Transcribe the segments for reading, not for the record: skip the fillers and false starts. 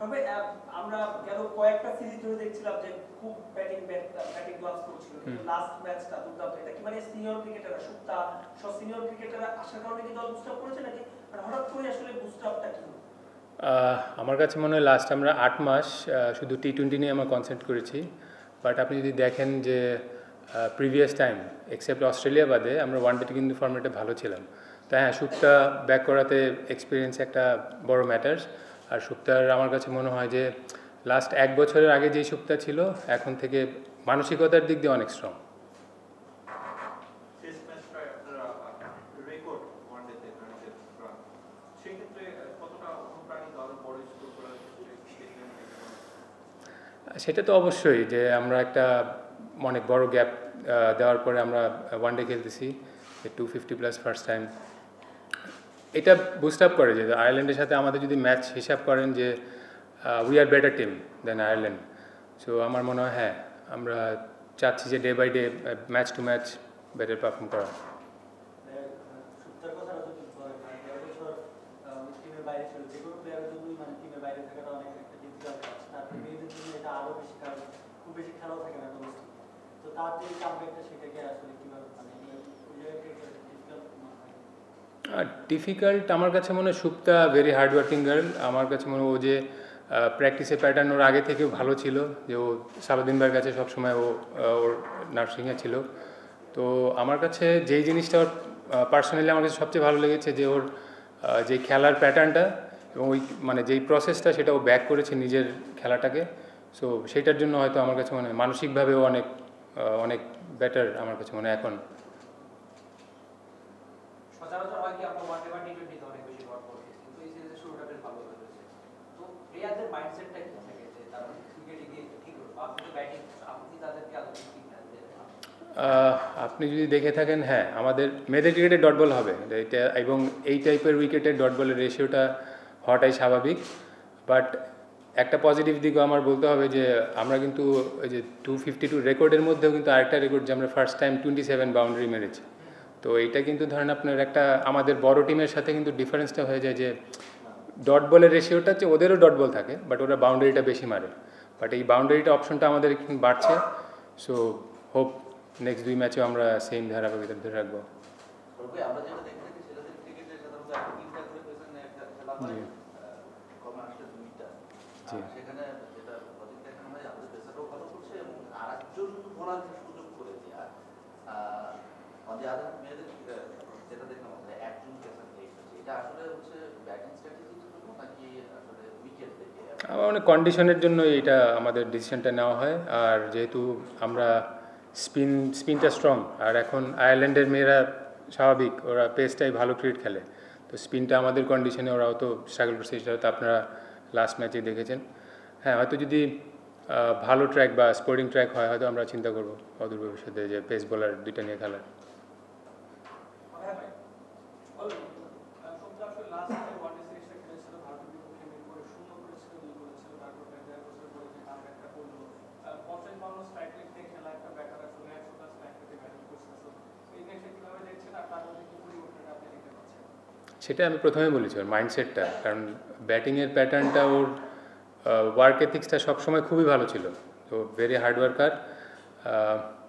তবে আমরা গেল কয়েকটা সিরিজ ধরে দেখছিলাম যে খুব ব্যাটিং গ্লাভস করছিল, কিন্তু লাস্ট ম্যাচটা দুর্দান্ত। এটা কি মানে সিনিয়র ক্রিকেটাররা সুক্তা সব সিনিয়র ক্রিকেটাররা আসার কারণে কি দল বুস্ট আপ করেছে, নাকি মানে হঠাৎ করে আসলে বুস্ট আপটা কি? আমার কাছে মনে হয় লাস্ট আমরা 8 মাস শুধু টি-20 নিয়ে আমরা কনসেন্ট্রেট করেছি। বাট আপনি যদি দেখেন যে প্রিভিয়াস টাইম এক্সেপ্ট অস্ট্রেলিয়া বাদে আমরা ওয়ানডেতে কিন্তু ফর্মেটে ভালো ছিলাম। তো হ্যাঁ, সুক্তা ব্যাক করাতে এক্সপিরিয়েন্স একটা বড় ম্যাটার্স। আর সুক্তার আমার কাছে মনে হয় যে লাস্ট 1 বছরের আগে যেই সুক্তা ছিল এখন থেকে মানসিকতার দিক দিয়ে অনেক স্ট্রং। সেটা তো অবশ্যই যে আমরা একটা অনেক বড় গ্যাপ দেওয়ার পরে আমরা ওয়ানডে খেলতেছি 250+ ফার্স্ট টাইম। এটা বুস্ট আপ করে যে আয়ারল্যান্ডের সাথে আমাদের যদি ম্যাচ হিসাব করেন যে we are better team than Ireland. So আমার মনে হয় হ্যাঁ, আমরা চাচ্ছি যে day by day match to match better perform করা। ডিফিকাল্ট আমার কাছে মনে হয় Sukta very hard working girl. আমার কাছে মনে হয় ও যে প্র্যাকটিসের প্যাটার্ন ওর আগে থেকেও ভালো ছিল, যে ও সালাউদ্দিন ভাইয়ের কাছে সবসময় ওর নার্সিংয়ে ছিল। তো আমার কাছে যেই জিনিসটা ওর পার্সোনালি আমার কাছে সবচেয়ে ভালো লেগেছে যে ওর যে খেলার প্যাটার্নটা এবং ওই মানে যেই প্রসেসটা সেটা ও ব্যাক করেছে নিজের খেলাটাকে। সো সেইটার জন্য হয়তো আমার কাছে মনে হয় মানসিকভাবেও অনেক অনেক বেটার আমার কাছে মনে হয় এখন। সচরাচর হয় কি আমরা ওয়ানডে বা টি-20 অনেক বেশি গড় করি, কিন্তু এই সিরিজের শুরুটা বেশ ভালো হয়েছে। তো প্লেয়ারদের মাইন্ডসেটটা কি থাকে যে তারা ক্রিকেটে গিয়ে কি করবে? আপনি তো ব্যাটিং, আপনি তাদেরকে আদৌ কি আপনি যদি দেখে থাকেন, হ্যাঁ আমাদের মেয়েদের ক্রিকেটে ডট বল হবে এটা, এবং এই টাইপের উইকেটের ডট বলের রেশিওটা হওয়াটাই স্বাভাবিক। বাট একটা পজিটিভ দিকও আমার বলতে হবে যে আমরা কিন্তু ওই যে 252 রেকর্ডের মধ্যেও কিন্তু আরেকটা রেকর্ড যে আমরা ফার্স্ট টাইম 27 বাউন্ডারি মেরেছি। তো এইটা কিন্তু ধরেন আপনার একটা আমাদের বড় টিমের সাথে কিন্তু ডিফারেন্সটা হয়ে যায় যে ডট বলের রেশিওটা হচ্ছে ওদেরও ডট বল থাকে, বাট ওরা বাউন্ডারিটা বেশি মারে। বাট এই বাউন্ডারিটা অপশনটা আমাদের এখন বাড়ছে। সো হোপ নেক্সট 2 ম্যাচেও আমরা সেম ধারাবাহিকতা ধরে রাখবো। আমার মানে কন্ডিশনের জন্য এটা আমাদের ডিসিশনটা নেওয়া হয়। আর যেহেতু আমরা স্পিনটা স্ট্রং, আর এখন আয়ারল্যান্ডের মেয়েরা স্বাভাবিক ওরা পেসটাই ভালো ক্রিকেট খেলে, তো স্পিনটা আমাদের কন্ডিশনে ওরাও তো স্ট্রাগল করছে, সেটা হয়তো আপনারা লাস্ট ম্যাচে দেখেছেন। হ্যাঁ, হয়তো যদি ভালো ট্র্যাক বা স্পোর্টিং ট্র্যাক হয় হয়তো আমরা চিন্তা করবো অদূর ভবিষ্যতে যে পেস বোলার দুইটা নিয়ে খেলার। সেটা আমি প্রথমে বলেছি ওর মাইন্ডসেটটা, কারণ ব্যাটিংয়ের প্যাটার্নটা ওর ওয়ার্ক এথিক্সটা সবসময় খুবই ভালো ছিল, তো ভেরি হার্ড ওয়ার্কার।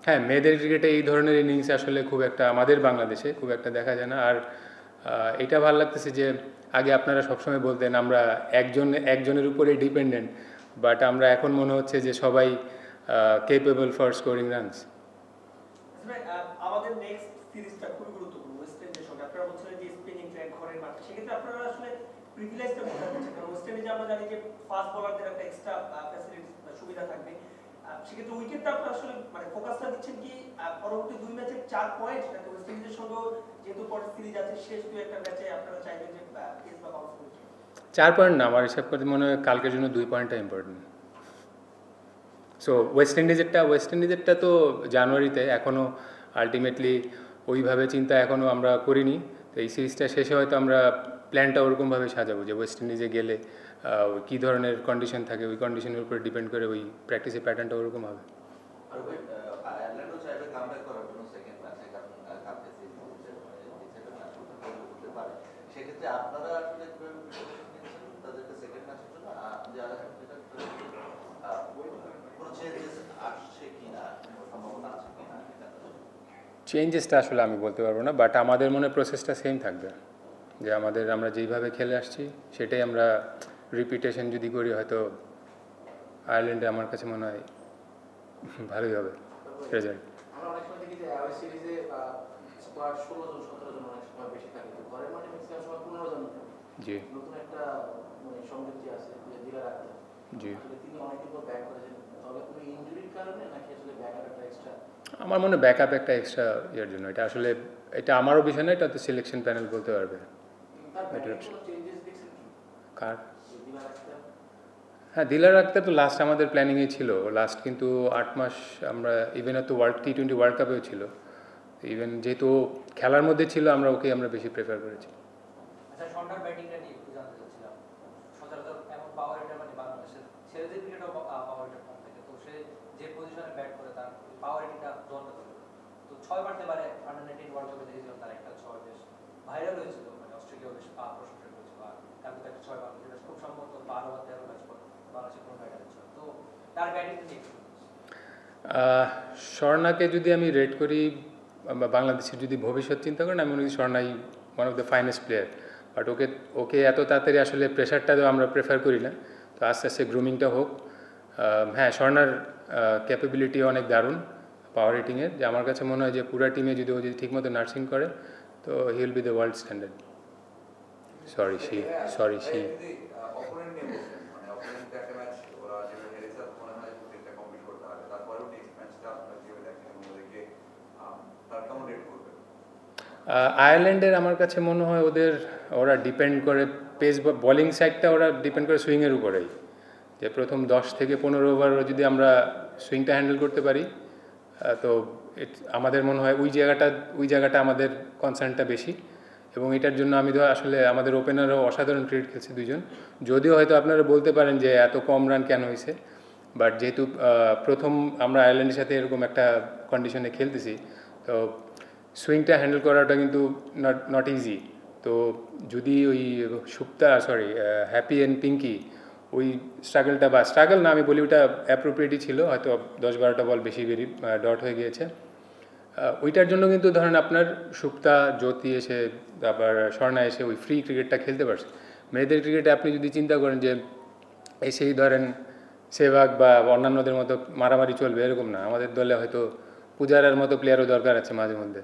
হ্যাঁ, মেয়েদের ক্রিকেটে এই ধরনের ইনিংস আসলে খুব একটা আমাদের বাংলাদেশে খুব একটা দেখা যায় না। আর এটা ভালো লাগতেছে যে আগে আপনারা সবসময় বলতেন আমরা একজনের উপরেই ডিপেন্ডেন্ট, বাট আমরা এখন মনে হচ্ছে যে সবাই কেপেবল ফর স্কোরিং রানস। আমাদের নেক্সট সিরিজটা খুবই গুরুত্বপূর্ণ ওয়েস্ট ইন্ডিজের সঙ্গে। আপনারা বলছিলেন যে স্পিনিং ট্র্যাক ঘরের মাঠে, সেক্ষেত্রে আপনারা আসলে প্রিভিলেজটা কোথায় পাচ্ছেন? কারণ ওয়েস্ট ইন্ডিজে আমরা জানি যে ফাস্ট বোলারদের একটা এক্সট্রা ফ্যাসিলিটি সুবিধা থাকবে, সেক্ষেত্রে উইকেটটা আপনারা আসলে মানে ফোকাসটা দিচ্ছেন কি পরবর্তী 2 ম্যাচের 4 পয়েন্ট, নাকি ওয়েস্ট ইন্ডিজের সঙ্গে যেহেতু পরের সিরিজ আছে শেষ 2-1টা ম্যাচে আপনারা চাইবেন যে পেস বা বাউন্স করতে? 4 পয়েন্ট না, আমার হিসাব করতে মনে হয় কালকের জন্য 2 পয়েন্টটা ইম্পর্টেন্ট। সো ওয়েস্ট ইন্ডিজেরটা তো জানুয়ারিতে, এখনও আলটিমেটলি ওইভাবে চিন্তা এখনও আমরা করিনি। তো এই সিরিজটা শেষে হয়তো আমরা প্ল্যানটা ওরকমভাবে সাজাবো যে ওয়েস্ট ইন্ডিজে গেলে কী ধরনের কন্ডিশন থাকে, ওই কন্ডিশনের উপরে ডিপেন্ড করে ওই প্র্যাকটিসের প্যাটার্নটা ওরকম হবে। যে যেটা কোনো চেঞ্জেস আসছে কিনা, কোনো সম্ভাবনা আছে কিনা এটা? চেঞ্জেসটা আসলে আমি বলতে পারবো না, বাট আমাদের মনে প্রসেসটা সেম থাকবে, যে আমরা যেইভাবে খেলে আসছি সেটাই আমরা রিপিটেশন যদি করি হয়তো আয়ারল্যান্ডে আমার কাছে মনে হয় ভালোই হবে রেজাল্ট। আমরা অনেক সময় দেখি যে অ্যাওয়ে সিরিজে স্কোয়াড 16 জন 17 জন অনেক সময় বেশি থাকে, তো ঘরের মাঠে ম্যাক্সিমাম সময় 15 জন থাকে। জি নতুন একটা মানে সংযুক্তি আছে যে দিলার আক্তার, জি আসলে তিনি অনেকদিন পর ব্যাক করেছেন, তবে কোনো ইনজুরির কারণে নাকি আসলে ব্যাকআপ একটা এক্সট্রা? আমার মনে ব্যাকআপ একটা এক্সট্রা ইয়ের জন্য, এটা আসলে এটা আমারও বিষয় না, এটা তো সিলেকশন প্যানেল বলতে পারবে। তার ব্যাটিং কোনো চেঞ্জেস দেখছেন কি কার? দিলার আক্তার? হ্যাঁ, দিলার আক্তার তো লাস্ট আমাদের প্ল্যানিংয়ে ছিল, লাস্ট কিন্তু 8 মাস আমরা ইভেন তো T20 ওয়ার্ল্ড কাপেও ছিল, ইভেন যেহেতু খেলার মধ্যে ছিল আমরা বেশি প্রেফার করেছি। আচ্ছা, সন্ধ্যার ব্যাটিংটা নিয়ে একটু জানতে চাচ্ছিলাম। সচরাচর এমন পাওয়ার হিটার মানে বাংলাদেশের ছেলেদের ক্রিকেটও পাওয়ার হিটার কম থাকে, তো সে যে পজিশনে ব্যাট করে তার পাওয়ার হিটিংটা জোরটা ধরে। তো 6 মারতে পারে, আন্ডার-19 ওয়ার্ল্ড কাপে দেখেছিলাম তার একটা 6 বেশ ভাইরাল হয়েছিল, মানে অস্ট্রেলিয়াও বেশ প্রশংসা করেছিল, আর তার মধ্যে একটা 6 মারল, যেটা খুব সম্ভবত 12 বা 13 ম্যাচ পর বাংলাদেশের কোনো ব্যাটারের 6। তো তার ব্যাটিংটা নিয়ে একটু স্বর্ণাকে যদি আমি রেট করি, বাংলাদেশের যদি ভবিষ্যৎ চিন্তা করেন, আমি মনে করি স্বর্ণাই one of the finest player, but ওকে এত তাড়াতাড়ি আসলে প্রেশারটা আমরা প্রেফার করি না, তো আস্তে আস্তে গ্রুমিংটা হোক। হ্যাঁ, স্বর্ণার ক্যাপাবিলিটি অনেক দারুণ পাওয়ার হিটিংয়ের, যে আমার কাছে মনে হয় যে পুরো টিমে যদি ও যদি ঠিকমতো নার্সিং করে তো he will be the world standard. Sorry she opponent নিয়ে বলছেন, মানে অপোনেন্ট একটা ম্যাচ ওরা যেভাবে হেরেছে মনে হয় প্রত্যেকটা কমপ্লিট করতে হবে, তারপরেও নেক্সট ম্যাচটা আপনারা যেভাবে দেখেন এবং ওদেরকে তার কেমন রেট করবে? আয়ারল্যান্ডের আমার কাছে মনে হয় ওরা ডিপেন্ড করে পেস বা বোলিং সাইডটা ওরা ডিপেন্ড করে সুইংয়ের উপরেই, যে প্রথম 10 থেকে 15 ওভার যদি আমরা সুইংটা হ্যান্ডেল করতে পারি তো আমাদের মনে হয় ওই জায়গাটা আমাদের কনসার্নটা বেশি, এবং এটার জন্য আমি তো আসলে আমাদের ওপেনারও অসাধারণ ক্রিকেট খেলছে দুজন, যদিও হয়তো আপনারা বলতে পারেন যে এত কম রান কেন হয়েছে, বাট যেহেতু প্রথম আমরা আয়ারল্যান্ডের সাথে এরকম একটা কন্ডিশনে খেলতেছি, তো সুইংটা হ্যান্ডেল করাটা কিন্তু নট ইজি। তো যদি ওই হ্যাপি অ্যান্ড পিঙ্কি ওই স্ট্রাগল না, আমি বলি ওটা অ্যাপ্রোপ্রিয়েটই ছিল, হয়তো 10-12টা বল বেশি ডট হয়ে গিয়েছে, ওইটার জন্য কিন্তু ধরেন আপনার সুপ্তা, জ্যোতি এসে তারপর স্বর্ণা এসে ওই ফ্রি ক্রিকেটটা খেলতে পারছে। মেয়েদের ক্রিকেটে আপনি যদি চিন্তা করেন যে এসেই ধরেন সেভাগ বা অন্যান্যদের মতো মারামারি চলবে, এরকম না, আমাদের দলে হয়তো পূজারার মতো প্লেয়ারও দরকার আছে মাঝে মধ্যে।